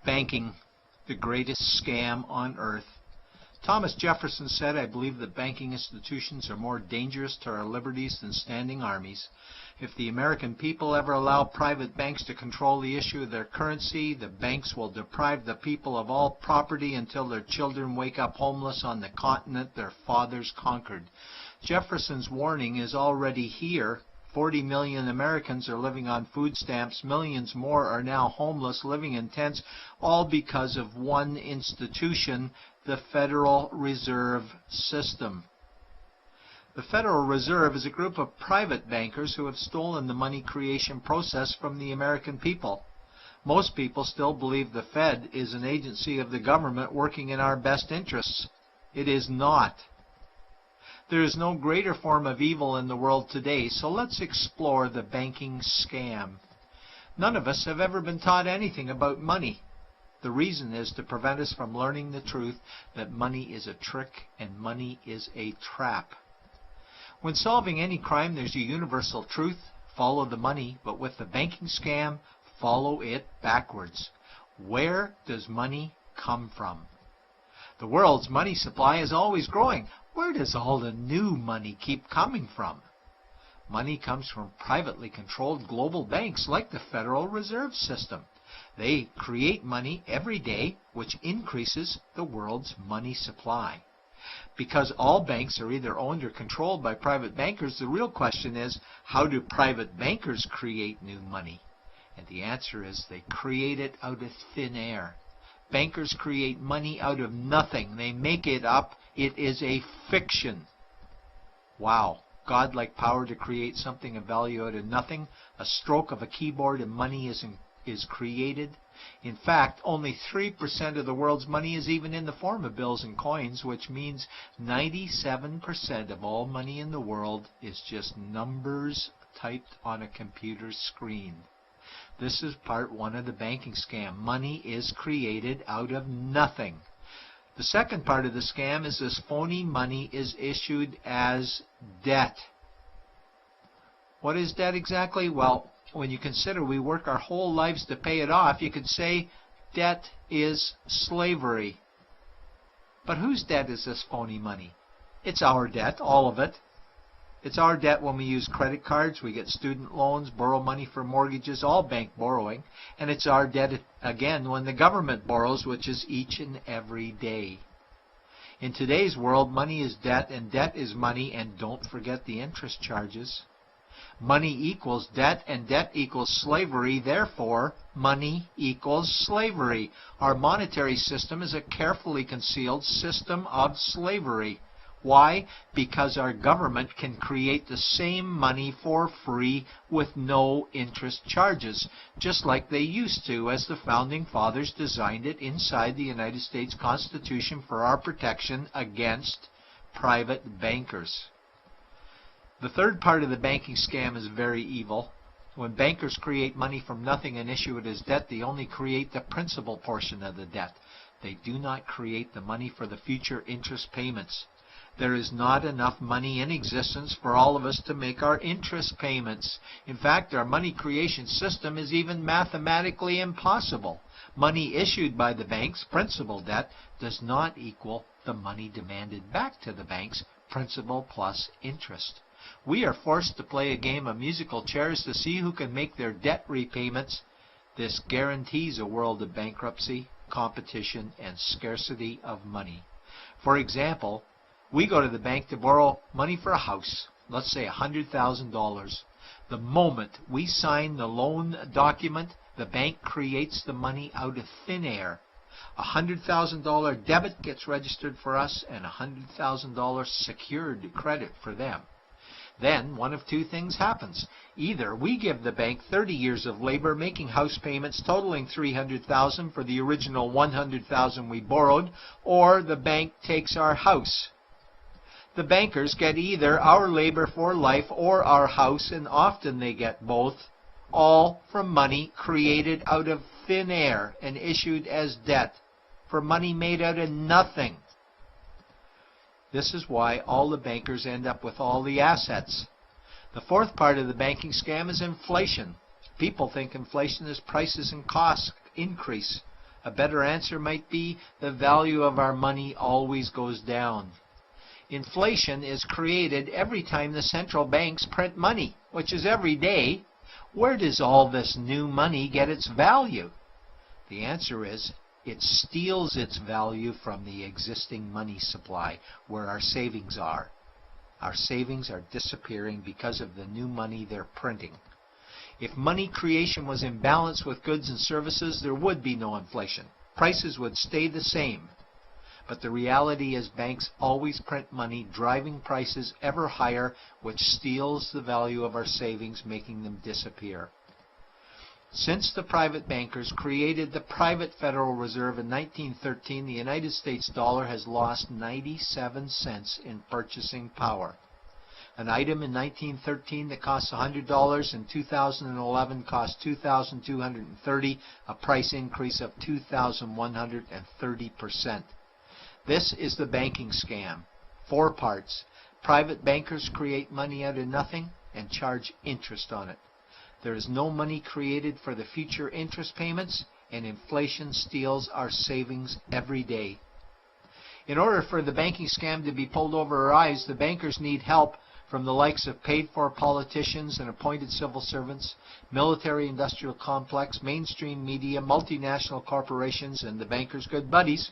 Banking, the greatest scam on earth. Thomas Jefferson said, "I believe that banking institutions are more dangerous to our liberties than standing armies. If the American people ever allow private banks to control the issue of their currency, the banks will deprive the people of all property until their children wake up homeless on the continent their fathers conquered." Jefferson's warning is already here. 40 million Americans are living on food stamps. Millions more are now homeless, living in tents, all because of one institution, the Federal Reserve System. The Federal Reserve is a group of private bankers who have stolen the money creation process from the American people. Most people still believe the Fed is an agency of the government working in our best interests. It is not. There is no greater form of evil in the world today, so let's explore the banking scam. None of us have ever been taught anything about money. The reason is to prevent us from learning the truth that money is a trick and money is a trap. When solving any crime, there's a universal truth: follow the money, but with the banking scam, follow it backwards. Where does money come from? The world's money supply is always growing. Where does all the new money keep coming from? Money comes from privately controlled global banks like the Federal Reserve System. They create money every day, which increases the world's money supply. Because all banks are either owned or controlled by private bankers, the real question is, how do private bankers create new money? And the answer is they create it out of thin air. Bankers create money out of nothing. They make it up. It is a fiction. Wow. Godlike power to create something of value out of nothing. A stroke of a keyboard and money is created. In fact, only 3% of the world's money is even in the form of bills and coins, which means 97% of all money in the world is just numbers typed on a computer screen. This is part one of the banking scam. Money is created out of nothing. The second part of the scam is this phony money is issued as debt. What is debt exactly? Well, when you consider we work our whole lives to pay it off, you could say debt is slavery. But whose debt is this phony money? It's our debt, all of it. It's our debt when we use credit cards, we get student loans, borrow money for mortgages, all bank borrowing. And it's our debt again when the government borrows, which is each and every day. In today's world, money is debt and debt is money, and don't forget the interest charges. Money equals debt and debt equals slavery, therefore money equals slavery. Our monetary system is a carefully concealed system of slavery. Why? Because our government can create the same money for free with no interest charges, just like they used to as the Founding Fathers designed it inside the United States Constitution for our protection against private bankers. The third part of the banking scam is very evil. When bankers create money from nothing and issue it as debt, they only create the principal portion of the debt. They do not create the money for the future interest payments. There is not enough money in existence for all of us to make our interest payments. In fact, our money creation system is even mathematically impossible. Money issued by the banks, principal debt, does not equal the money demanded back to the banks, principal plus interest. We are forced to play a game of musical chairs to see who can make their debt repayments. This guarantees a world of bankruptcy, competition, and scarcity of money. For example, we go to the bank to borrow money for a house, let's say $100,000. The moment we sign the loan document, the bank creates the money out of thin air. A $100,000 debit gets registered for us and a $100,000 secured credit for them. Then one of two things happens. Either we give the bank 30 years of labor making house payments totaling $300,000 for the original $100,000 we borrowed, or the bank takes our house. The bankers get either our labor for life or our house, and often they get both, all from money created out of thin air and issued as debt, for money made out of nothing. This is why all the bankers end up with all the assets. The fourth part of the banking scam is inflation. People think inflation is prices and costs increase. A better answer might be the value of our money always goes down. Inflation is created every time the central banks print money, which is every day. Where does all this new money get its value? The answer is it steals its value from the existing money supply, where our savings are. Our savings are disappearing because of the new money they're printing. If money creation was in balance with goods and services, there would be no inflation. Prices would stay the same. But the reality is banks always print money, driving prices ever higher, which steals the value of our savings, making them disappear. Since the private bankers created the private Federal Reserve in 1913, the United States dollar has lost 97 cents in purchasing power. An item in 1913 that cost $100 in 2011 cost $2,230, a price increase of 2,130%. This is the banking scam. 4 parts. Private bankers create money out of nothing and charge interest on it. There is no money created for the future interest payments, and inflation steals our savings every day. In order for the banking scam to be pulled over our eyes, the bankers need help from the likes of paid-for politicians and appointed civil servants, military-industrial complex, mainstream media, multinational corporations, and the bankers' good buddies.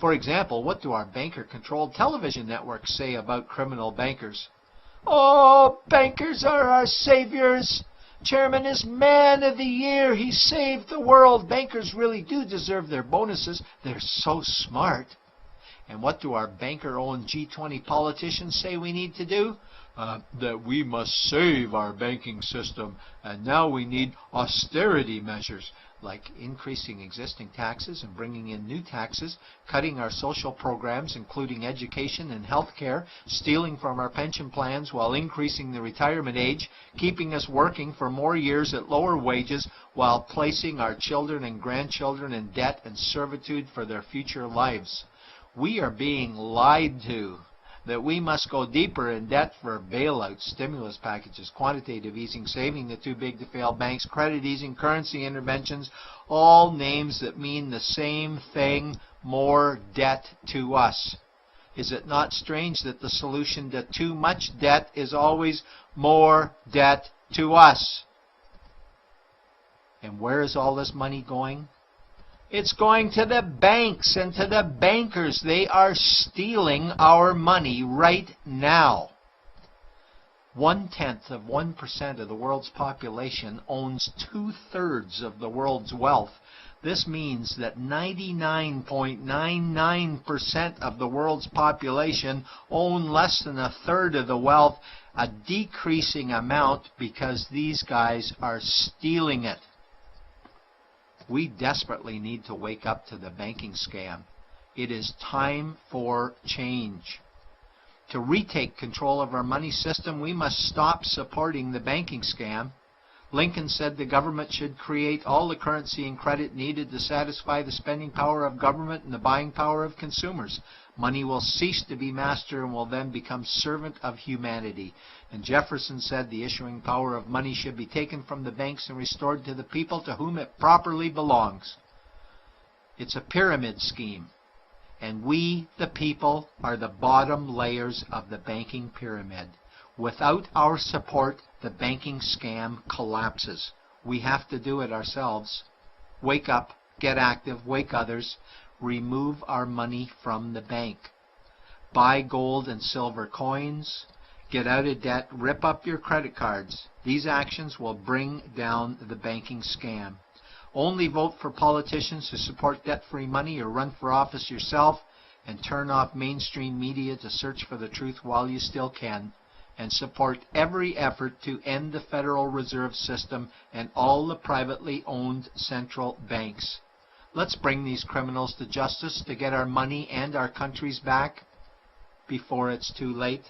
For example, what do our banker-controlled television networks say about criminal bankers? "Oh, bankers are our saviors. Chairman is Man of the Year. He saved the world. Bankers really do deserve their bonuses. They're so smart." And what do our banker-owned G20 politicians say we need to do? That we must save our banking system, and now we need austerity measures, like increasing existing taxes and bringing in new taxes, cutting our social programs, including education and health care, stealing from our pension plans while increasing the retirement age, keeping us working for more years at lower wages while placing our children and grandchildren in debt and servitude for their future lives. We are being lied to that we must go deeper in debt for bailouts, stimulus packages, quantitative easing, saving the too-big-to-fail banks, credit easing, currency interventions, all names that mean the same thing, more debt to us. Is it not strange that the solution to too much debt is always more debt to us? And where is all this money going? It's going to the banks and to the bankers. They are stealing our money right now. 0.1% of the world's population owns 2/3 of the world's wealth. This means that 99.99% of the world's population own less than 1/3 of the wealth, a decreasing amount because these guys are stealing it. We desperately need to wake up to the banking scam. It is time for change. To retake control of our money system, we must stop supporting the banking scam. Lincoln said the government should create all the currency and credit needed to satisfy the spending power of government and the buying power of consumers. Money will cease to be master and will then become servant of humanity. And Jefferson said the issuing power of money should be taken from the banks and restored to the people to whom it properly belongs. It's a pyramid scheme. And we, the people, are the bottom layers of the banking pyramid. Without our support, the banking scam collapses. We have to do it ourselves. Wake up, get active, wake others. Remove our money from the bank. Buy gold and silver coins. Get out of debt. Rip up your credit cards. These actions will bring down the banking scam. Only vote for politicians who support debt-free money, or run for office yourself, and turn off mainstream media to search for the truth while you still can. And support every effort to end the Federal Reserve System and all the privately owned central banks. Let's bring these criminals to justice to get our money and our countries back before it's too late.